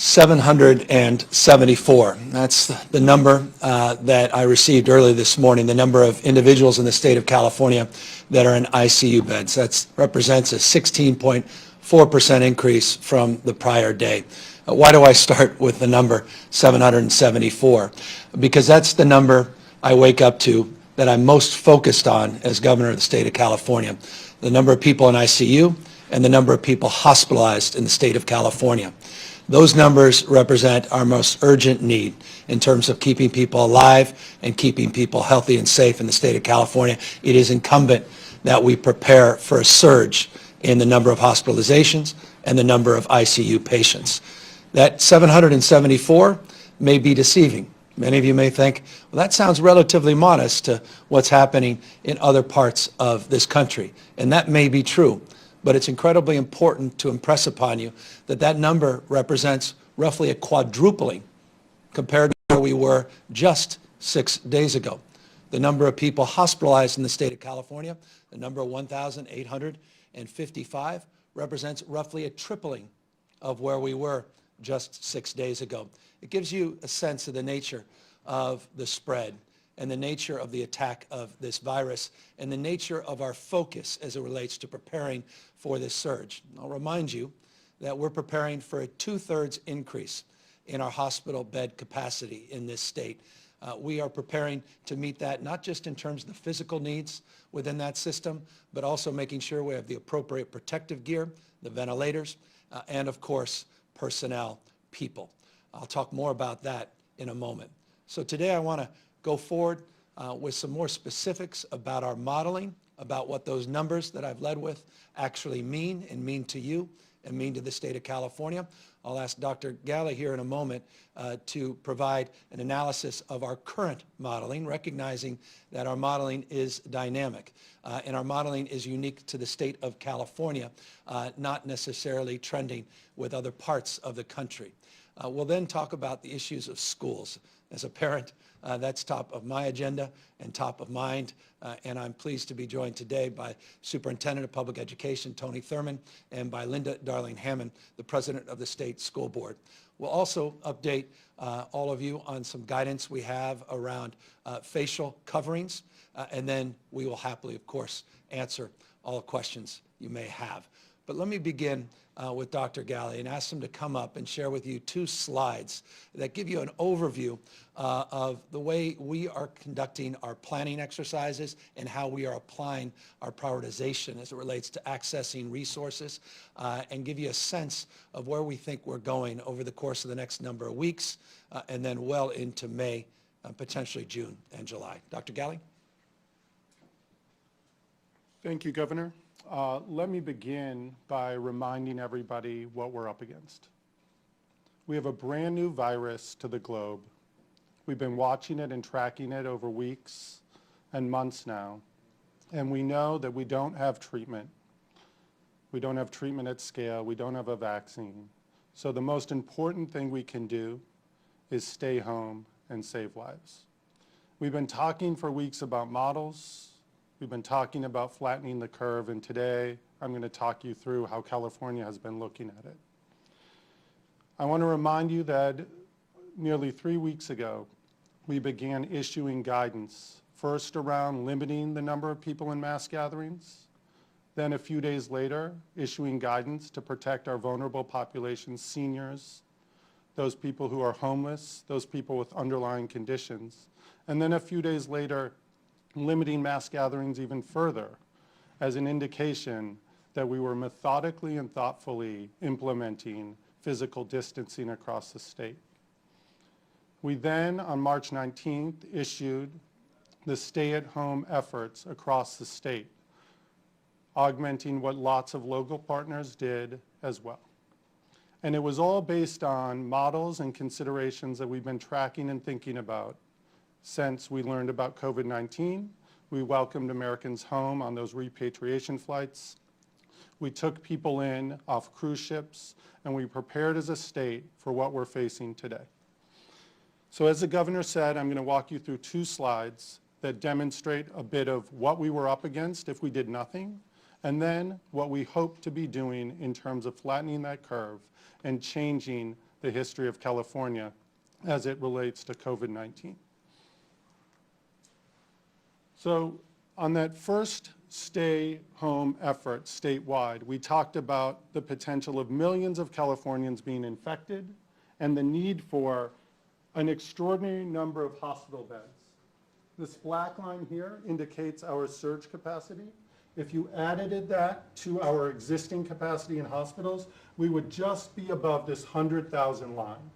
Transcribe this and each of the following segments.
774. That's the number that I received early this morning, the number of individuals in the state of California that are in ICU beds. That represents a 16.4% increase from the prior day. Why do I start with the number 774? Because that's the number I wake up to that I'm most focused on as governor of the state of California. The number of people in ICU and the number of people hospitalized in the state of California. Those numbers represent our most urgent need in terms of keeping people alive and keeping people healthy and safe in the state of California. It is incumbent that we prepare for a surge in the number of hospitalizations and the number of ICU patients. That 774 may be deceiving. Many of you may think, well, that sounds relatively modest to what's happening in other parts of this country. And that may be true. But it's incredibly important to impress upon you that that number represents roughly a quadrupling compared to where we were just 6 days ago. The number of people hospitalized in the state of California, the number of 1,855, represents roughly a tripling of where we were just 6 days ago. It gives you a sense of the nature of the spread and the nature of the attack of this virus and the nature of our focus as it relates to preparing for this surge. I'll remind you that we're preparing for a 2/3 increase in our hospital bed capacity in this state. We are preparing to meet that not just in terms of the physical needs within that system, but also making sure we have the appropriate protective gear, the ventilators, and of course, personnel, people. I'll talk more about that in a moment. So today I want to go forward with some more specifics about our modeling, about what those numbers that I've led with actually mean and mean to you and mean to the state of California. I'll ask Dr. Galley here in a moment to provide an analysis of our current modeling, recognizing that our modeling is dynamic and our modeling is unique to the state of California, not necessarily trending with other parts of the country. We'll then talk about the issues of schools. As a parent, that's top of my agenda and top of mind, and I'm pleased to be joined today by Superintendent of Public Education, Tony Thurmond, and by Linda Darling-Hammond, the President of the State School Board. We'll also update all of you on some guidance we have around facial coverings, and then we will happily, of course, answer all questions you may have. But let me begin with Dr. Galley and ask him to come up and share with you 2 slides that give you an overview of the way we are conducting our planning exercises and how we are applying our prioritization as it relates to accessing resources and give you a sense of where we think we're going over the course of the next number of weeks and then well into May, potentially June and July. Dr. Galley? Thank you, Governor. Let me begin by reminding everybody what we're up against. We have a brand new virus to the globe. We've been watching it and tracking it over weeks and months now, and we know that we don't have treatment. We don't have treatment at scale. We don't have a vaccine. So the most important thing we can do is stay home and save lives. We've been talking for weeks about models. We've been talking about flattening the curve, and today I'm going to talk you through how California has been looking at it. I want to remind you that nearly 3 weeks ago, we began issuing guidance, first around limiting the number of people in mass gatherings, then a few days later, issuing guidance to protect our vulnerable populations, seniors, those people who are homeless, those people with underlying conditions, and then a few days later, limiting mass gatherings even further as an indication that we were methodically and thoughtfully implementing physical distancing across the state. We then, on March 19th, issued the stay-at-home efforts across the state, augmenting what lots of local partners did as well. And it was all based on models and considerations that we've been tracking and thinking about since we learned about COVID-19. We welcomed Americans home on those repatriation flights. We took people in off cruise ships, and we prepared as a state for what we're facing today. So as the governor said, I'm going to walk you through 2 slides that demonstrate a bit of what we were up against if we did nothing, and then what we hope to be doing in terms of flattening that curve and changing the history of California as it relates to COVID-19. So on that first stay home effort statewide, we talked about the potential of millions of Californians being infected and the need for an extraordinary number of hospital beds. This black line here indicates our surge capacity. If you added that to our existing capacity in hospitals, we would just be above this 100,000 line.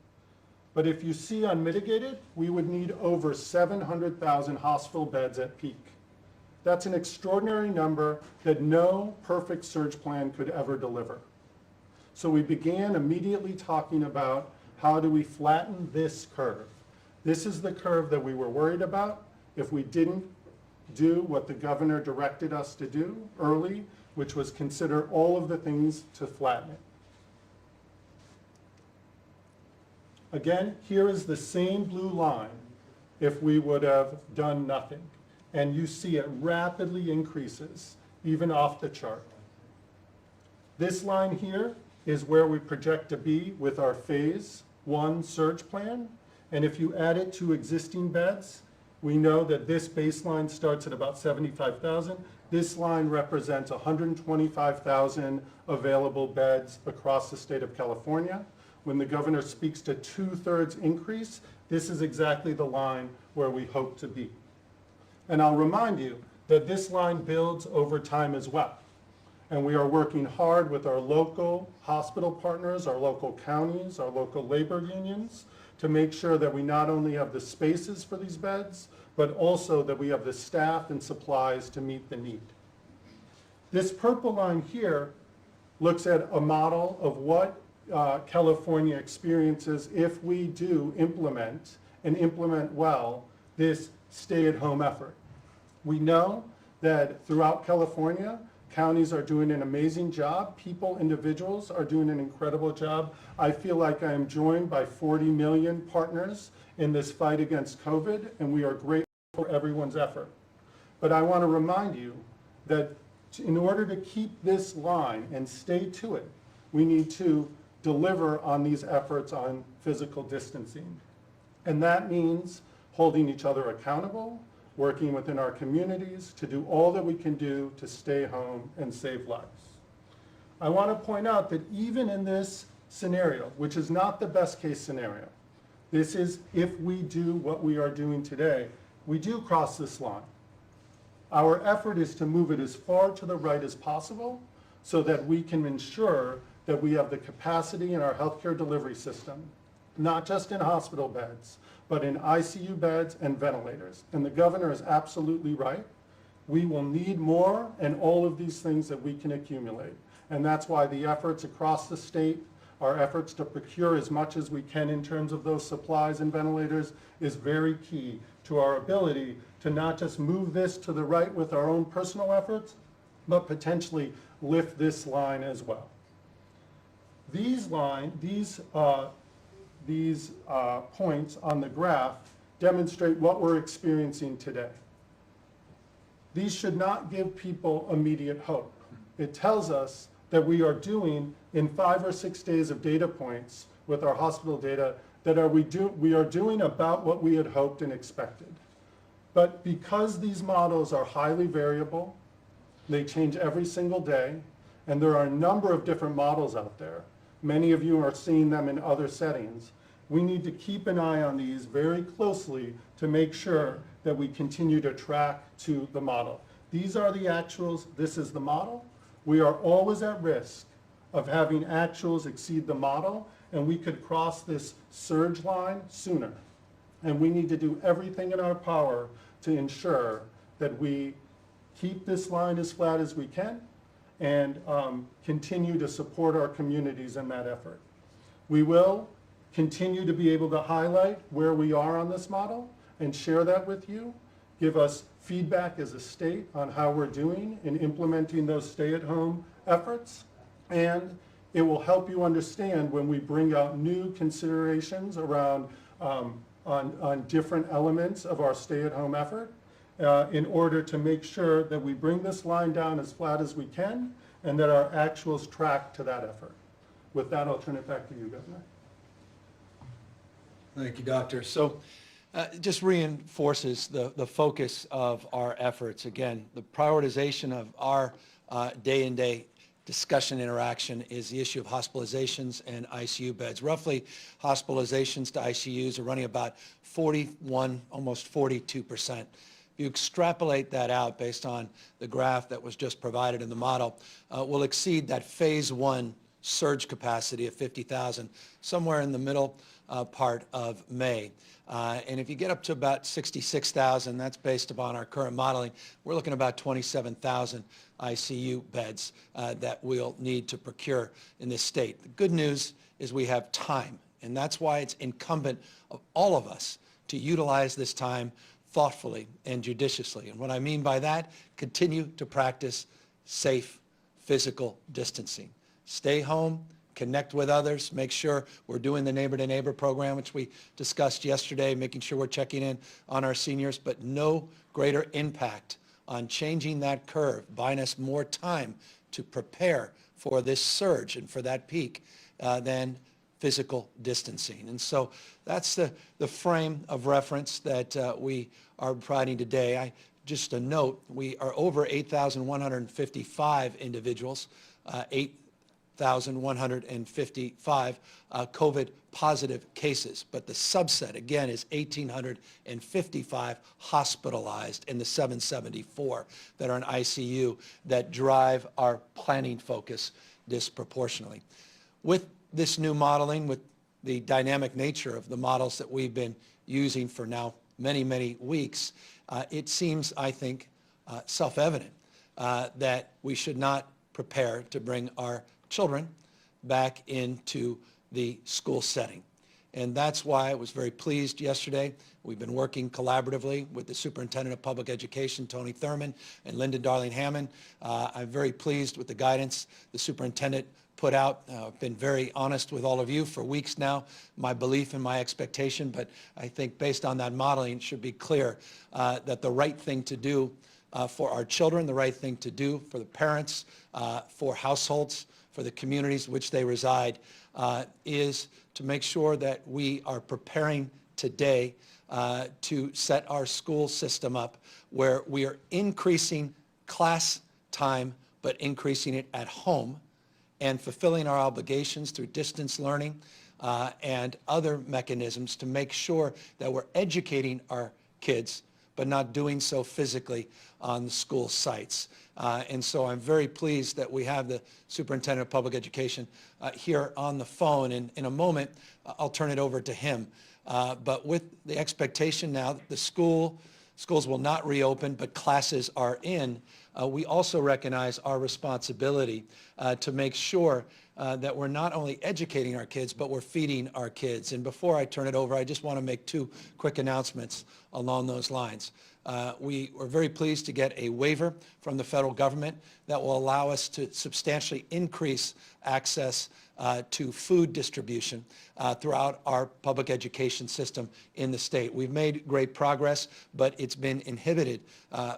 But if you see unmitigated, we would need over 700,000 hospital beds at peak. That's an extraordinary number that no perfect surge plan could ever deliver. So we began immediately talking about how do we flatten this curve. This is the curve that we were worried about if we didn't do what the governor directed us to do early, which was consider all of the things to flatten it. Again, here is the same blue line if we would have done nothing. And you see it rapidly increases, even off the chart. This line here is where we project to be with our phase 1 surge plan. And if you add it to existing beds, we know that this baseline starts at about 75,000. This line represents 125,000 available beds across the state of California. When the governor speaks to 2/3 increase, this is exactly the line where we hope to be. And I'll remind you that this line builds over time as well. And we are working hard with our local hospital partners, our local counties, our local labor unions, to make sure that we not only have the spaces for these beds, but also that we have the staff and supplies to meet the need. This purple line here looks at a model of what California experiences if we do implement, and implement well, this stay-at-home effort. We know that throughout California, counties are doing an amazing job. People, individuals are doing an incredible job. I feel like I am joined by 40 million partners in this fight against COVID, and we are grateful for everyone's effort. But I want to remind you that in order to keep this line and stay to it, we need to deliver on these efforts on physical distancing. And that means holding each other accountable, working within our communities to do all that we can do to stay home and save lives. I want to point out that even in this scenario, which is not the best case scenario, this is if we do what we are doing today, we do cross this line. Our effort is to move it as far to the right as possible so that we can ensure that we have the capacity in our healthcare delivery system, not just in hospital beds, but in ICU beds and ventilators. And the governor is absolutely right. We will need more and all of these things that we can accumulate. And that's why the efforts across the state, our efforts to procure as much as we can in terms of those supplies and ventilators is very key to our ability to not just move this to the right with our own personal efforts, but potentially lift this line as well. These points on the graph demonstrate what we're experiencing today. These should not give people immediate hope. It tells us that we are doing, in 5 or 6 days of data points with our hospital data, that we are doing about what we had hoped and expected. But because these models are highly variable, they change every single day, and there are a number of different models out there. Many of you are seeing them in other settings. We need to keep an eye on these very closely to make sure that we continue to track to the model. These are the actuals, this is the model. We are always at risk of having actuals exceed the model, and we could cross this surge line sooner. And we need to do everything in our power to ensure that we keep this line as flat as we can and continue to support our communities in that effort. We will continue to be able to highlight where we are on this model and share that with you, give us feedback as a state on how we're doing in implementing those stay-at-home efforts, and it will help you understand when we bring out new considerations around on different elements of our stay-at-home effort in order to make sure that we bring this line down as flat as we can and that our actuals track to that effort. With that, I'll turn it back to you, Governor. Thank you, Doctor. So just reinforces the focus of our efforts. Again, the prioritization of our day-in-day discussion interaction is the issue of hospitalizations and ICU beds. Roughly, hospitalizations to ICUs are running about 41, almost 42%. If you extrapolate that out based on the graph that was just provided in the model, we'll exceed that phase one surge capacity of 50,000 somewhere in the middle part of May. And if you get up to about 66,000, that's based upon our current modeling, we're looking at about 27,000 ICU beds that we'll need to procure in this state. The good news is we have time, and that's why it's incumbent of all of us to utilize this time thoughtfully and judiciously. And what I mean by that, continue to practice safe physical distancing. Stay home, connect with others, make sure we're doing the neighbor-to-neighbor program, which we discussed yesterday, making sure we're checking in on our seniors, but no greater impact on changing that curve, buying us more time to prepare for this surge and for that peak than physical distancing. And so that's the frame of reference that we are providing today. Just a note, we are over 8,155 individuals, 8,155 COVID positive cases, but the subset, again, is 1,855 hospitalized in the 774 that are in ICU that drive our planning focus disproportionately. With this new modeling, with the dynamic nature of the models that we've been using for now many, many weeks, it seems, I think, self-evident that we should not prepare to bring our children back into the school setting. And that's why I was very pleased yesterday. We've been working collaboratively with the Superintendent of Public Education, Tony Thurmond, and Linda Darling-Hammond. I'm very pleased with the guidance the superintendent put out. I've been very honest with all of you for weeks now, my belief and my expectation, but I think based on that modeling, it should be clear that the right thing to do for our children, the right thing to do for the parents, for households, for the communities in which they reside, is to make sure that we are preparing today to set our school system up where we are increasing class time, but increasing it at home and fulfilling our obligations through distance learning and other mechanisms to make sure that we're educating our kids, but not doing so physically on the school sites. And so I'm very pleased that we have the Superintendent of Public Education here on the phone. And in a moment, I'll turn it over to him. But with the expectation now that the schools will not reopen, but classes are in, we also recognize our responsibility to make sure that we're not only educating our kids, but we're feeding our kids. And before I turn it over, I just want to make two quick announcements along those lines. We were very pleased to get a waiver from the federal government that will allow us to substantially increase access to food distribution throughout our public education system in the state. We've made great progress, but it's been inhibited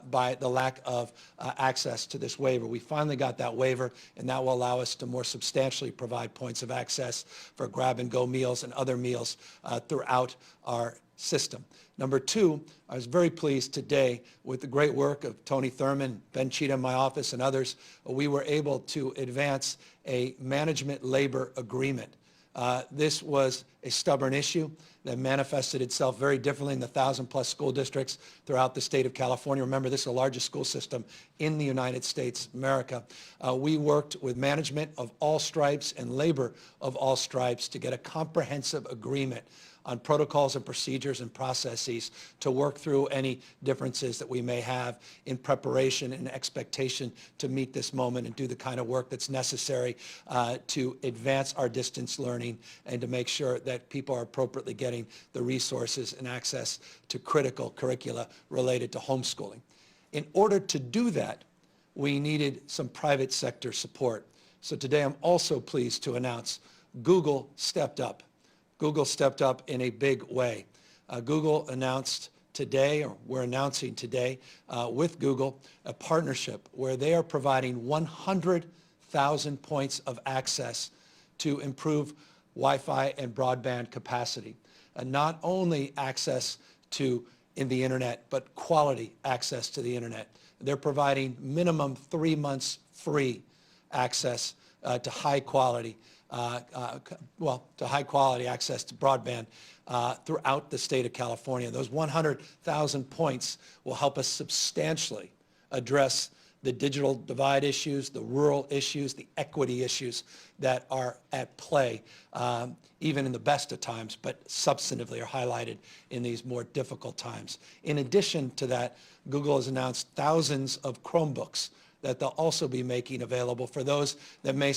by the lack of access to this waiver. We finally got that waiver, and that will allow us to more substantially provide points of access for grab-and-go meals and other meals throughout our system. Number two, I was very pleased today with the great work of Tony Thurmond, Ben Cheatham, my office, and others. We were able to advance a management labor agreement. This was a stubborn issue that manifested itself very differently in the 1,000-plus school districts throughout the state of California. Remember, this is the largest school system in the United States of America. We worked with management of all stripes and labor of all stripes to get a comprehensive agreement on protocols and procedures and processes to work through any differences that we may have in preparation and expectation to meet this moment and do the kind of work that's necessary to advance our distance learning and to make sure that people are appropriately getting the resources and access to critical curricula related to homeschooling. In order to do that, we needed some private sector support. So today I'm also pleased to announce Google stepped up. Google stepped up in a big way. Google announced today, or we're announcing today, with Google, a partnership where they are providing 100,000 points of access to improve Wi-Fi and broadband capacity. not only access to in the internet, but quality access to the internet. They're providing minimum 3 months free access to high quality, to high quality access to broadband throughout the state of California. Those 100,000 points will help us substantially address the digital divide issues, the rural issues, the equity issues that are at play, even in the best of times, but substantively are highlighted in these more difficult times. In addition to that, Google has announced thousands of Chromebooks that they'll also be making available for those that may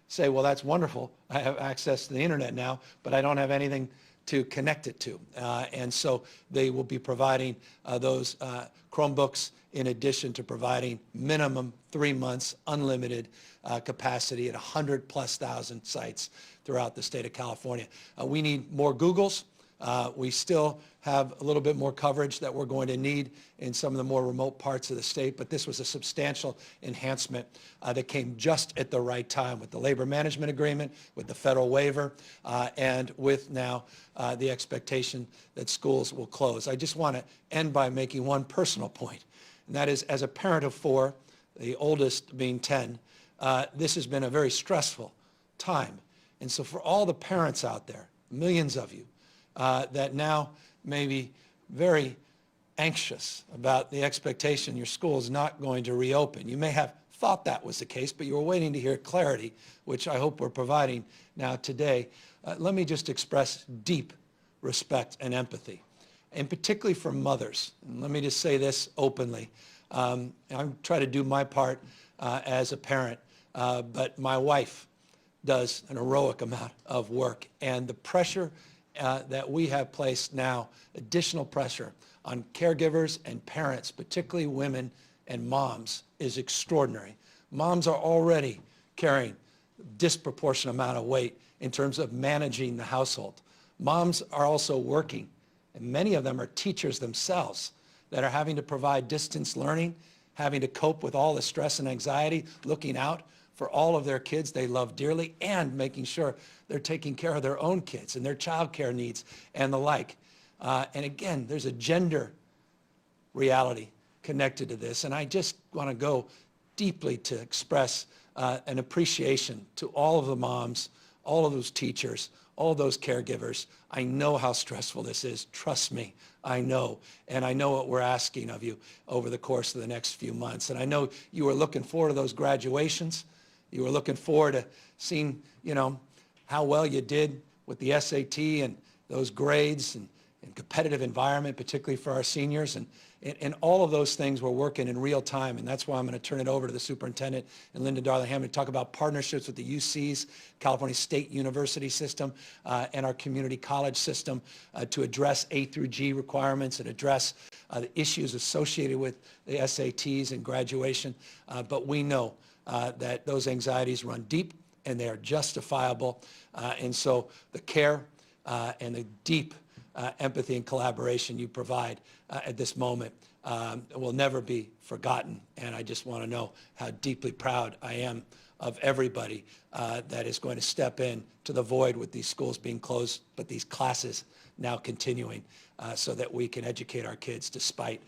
say, well, that's wonderful. I have access to the internet now, but I don't have anything to connect it to. And so they will be providing those Chromebooks in addition to providing minimum 3 months unlimited capacity at 100,000+ sites throughout the state of California. We need more Googles. We still have a little bit more coverage that we're going to need in some of the more remote parts of the state, but this was a substantial enhancement that came just at the right time with the labor management agreement, with the federal waiver, and with now the expectation that schools will close. I just want to end by making one personal point, and that is, as a parent of 4, the oldest being 10, this has been a very stressful time. And so for all the parents out there, millions of you, that now may be very anxious about the expectation your school is not going to reopen. You may have thought that was the case, but you were waiting to hear clarity, which I hope we're providing now today. Let me just express deep respect and empathy, and particularly for mothers. And let me just say this openly. I try to do my part as a parent, but my wife does an heroic amount of work, and the pressure that we have placed now, additional pressure on caregivers and parents, particularly women and moms, is extraordinary. Moms are already carrying a disproportionate amount of weight in terms of managing the household. Moms are also working, and many of them are teachers themselves that are having to provide distance learning, having to cope with all the stress and anxiety, looking out for all of their kids they love dearly, and making sure they're taking care of their own kids and their child care needs and the like. And again, there's a gender reality connected to this, and I just want to go deeply to express an appreciation to all of the moms, all of those teachers, all those caregivers. I know how stressful this is. Trust me, I know. And I know what we're asking of you over the course of the next few months. And I know you are looking forward to those graduations. You were looking forward to seeing, how well you did with the SAT and those grades and competitive environment, particularly for our seniors. And all of those things we're working in real time. And that's why I'm going to turn it over to the superintendent and Linda Darling-Hammond to talk about partnerships with the UCs, California State University system, and our community college system to address A through G requirements and address the issues associated with the SATs and graduation. But we know that those anxieties run deep and they are justifiable. And so the care and the deep empathy and collaboration you provide at this moment will never be forgotten. And I just want to know how deeply proud I am of everybody that is going to step in to the void with these schools being closed, but these classes now continuing so that we can educate our kids despite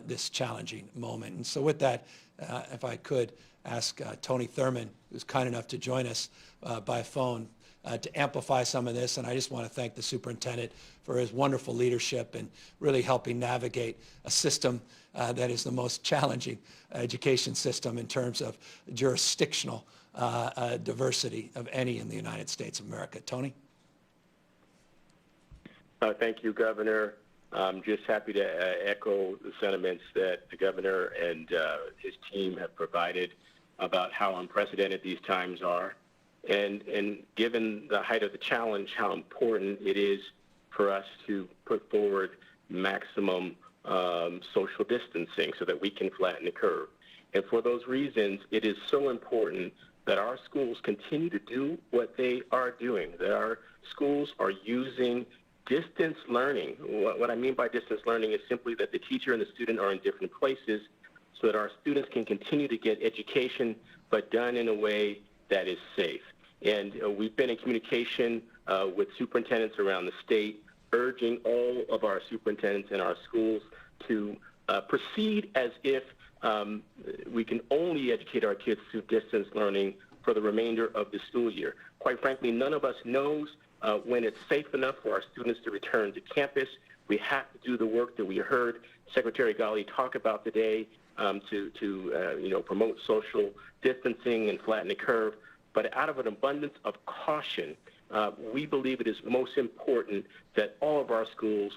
this challenging moment. And so with that, if I could ask Tony Thurmond, who's kind enough to join us by phone, to amplify some of this. And I just want to thank the superintendent for his wonderful leadership and really helping navigate a system that is the most challenging education system in terms of jurisdictional diversity of any in the United States of America. Tony? Thank you, Governor. I'm just happy to echo the sentiments that the governor and his team have provided about how unprecedented these times are. And given the height of the challenge, how important it is for us to put forward maximum social distancing so that we can flatten the curve. And for those reasons, it is so important that our schools continue to do what they are doing, that our schools are using distance learning. What I mean by distance learning is simply that the teacher and the student are in different places so that our students can continue to get education, but done in a way that is safe. And we've been in communication with superintendents around the state urging all of our superintendents in our schools to proceed as if we can only educate our kids through distance learning for the remainder of the school year. Quite frankly, none of us knows when it's safe enough for our students to return to campus. We have to do the work that we heard Secretary Ghali talk about today to promote social distancing and flatten the curve. But out of an abundance of caution, we believe it is most important that all of our schools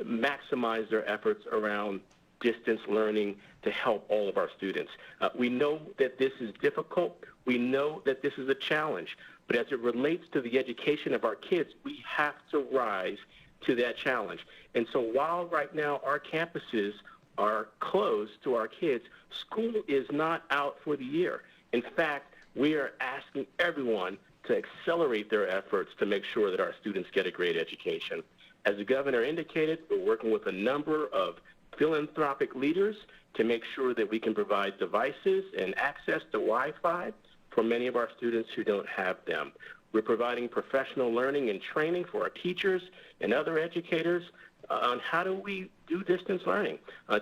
maximize their efforts around distance learning to help all of our students. We know that this is difficult. We know that this is a challenge. But as it relates to the education of our kids, we have to rise to that challenge. And so while right now our campuses are closed to our kids, school is not out for the year. In fact, we are asking everyone to accelerate their efforts to make sure that our students get a great education. As the governor indicated, we're working with a number of philanthropic leaders to make sure that we can provide devices and access to Wi-Fi for many of our students who don't have them. We're providing professional learning and training for our teachers and other educators on how do we do distance learning.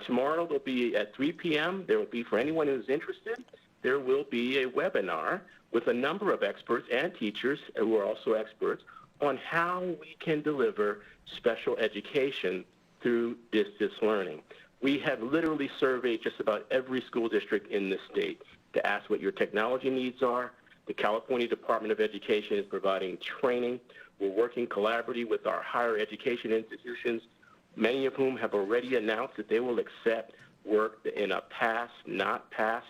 Tomorrow there'll be at 3 p.m. There will be, for anyone who's interested, there will be a webinar with a number of experts and teachers who are also experts on how we can deliver special education through distance learning. We have literally surveyed just about every school district in the state to ask what your technology needs are. The California Department of Education is providing training. We're working collaboratively with our higher education institutions, many of whom have already announced that they will accept work in a pass, not pass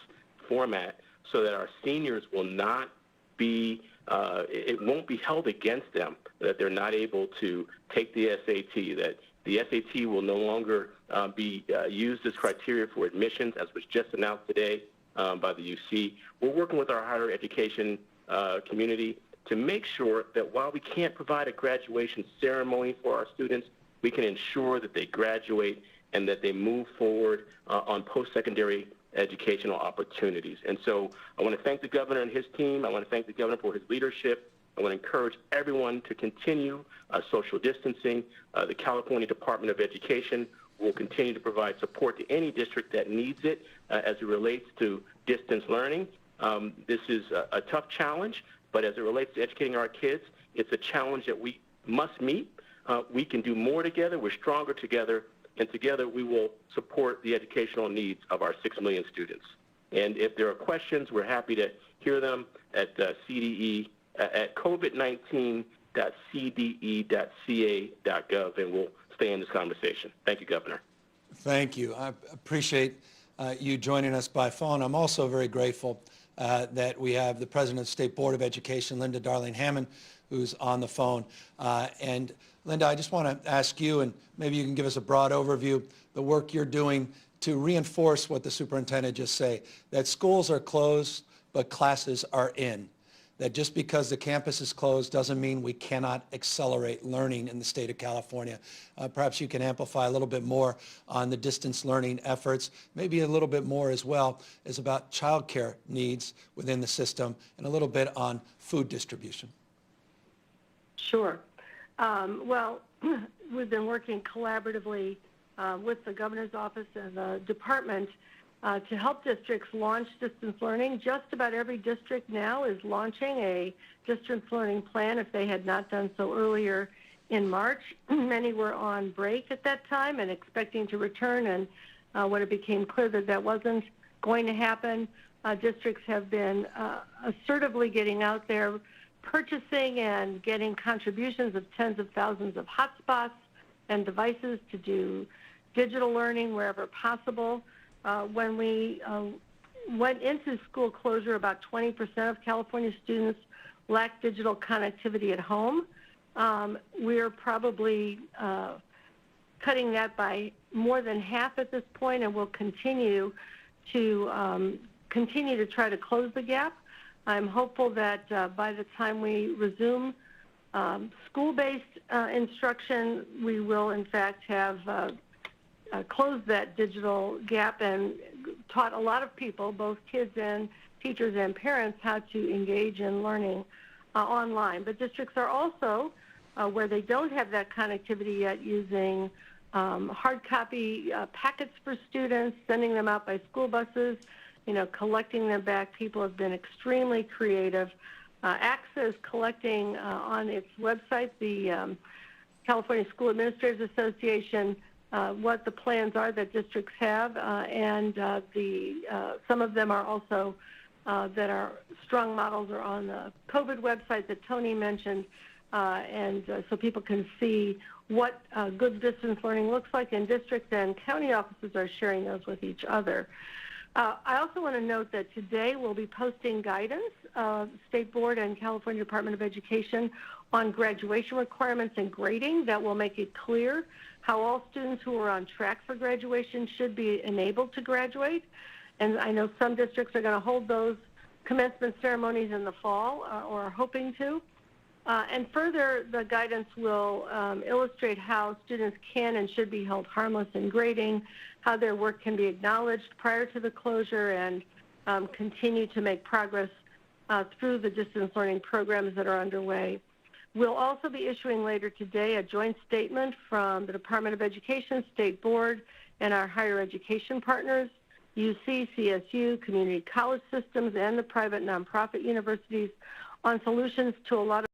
format so that our seniors will not be, it won't be held against them that they're not able to take the SAT, that the SAT will no longer be used as criteria for admissions, as was just announced today by the UC. We're working with our higher education community to make sure that while we can't provide a graduation ceremony for our students, we can ensure that they graduate and that they move forward on post-secondary educational opportunities. And so I want to thank the governor and his team. I want to thank the governor for his leadership. I want to encourage everyone to continue social distancing. The California Department of Education will continue to provide support to any district that needs it as it relates to distance learning. This is a tough challenge, but as it relates to educating our kids, it's a challenge that we must meet. We can do more together. We're stronger together. And together we will support the educational needs of our 6 million students. And if there are questions, we're happy to hear them at CDE, at covid19.cde.ca.gov, and we'll stay in this conversation. Thank you, Governor. Thank you. I appreciate you joining us by phone. I'm also very grateful that we have the President of the State Board of Education, Linda Darling-Hammond, who's on the phone. And Linda, I just want to ask you, and maybe you can give us a broad overview, the work you're doing to reinforce what the superintendent just said, that schools are closed, but classes are in. That just because the campus is closed doesn't mean we cannot accelerate learning in the state of California. Perhaps you can amplify a little bit more on the distance learning efforts, maybe a little bit more as well as about childcare needs within the system, and a little bit on food distribution. Sure. Well, we've been working collaboratively with the governor's office and the department to help districts launch distance learning. Just about every district now is launching a distance learning plan if they had not done so earlier in March. Many were on break at that time and expecting to return, and when it became clear that that wasn't going to happen, districts have been assertively getting out there, purchasing and getting contributions of tens of thousands of hotspots and devices to do digital learning wherever possible. When we went into school closure, about 20% of California students lack digital connectivity at home. We're probably cutting that by more than half at this point, and we'll continue to try to close the gap. I'm hopeful that by the time we resume school-based instruction, we will in fact have closed that digital gap and taught a lot of people, both kids and teachers and parents, how to engage in learning online. But districts are also where they don't have that connectivity yet, using hard copy packets for students, sending them out by school buses, collecting them back. People have been extremely creative. AXA is collecting on its website, the California School Administrators Association, what the plans are that districts have, and some of them are also that are strong models are on the COVID website that Tony mentioned, and so people can see what good distance learning looks like in districts, and county offices are sharing those with each other. I also want to note that today we'll be posting guidance, State Board and California Department of Education, on graduation requirements and grading that will make it clear how all students who are on track for graduation should be enabled to graduate. And I know some districts are going to hold those commencement ceremonies in the fall, or are hoping to. And further, the guidance will illustrate how students can and should be held harmless in grading, how their work can be acknowledged prior to the closure, and continue to make progress through the distance learning programs that are underway. We'll also be issuing later today a joint statement from the Department of Education, State Board, and our higher education partners, UC, CSU, community college systems, and the private nonprofit universities, on solutions to a lot of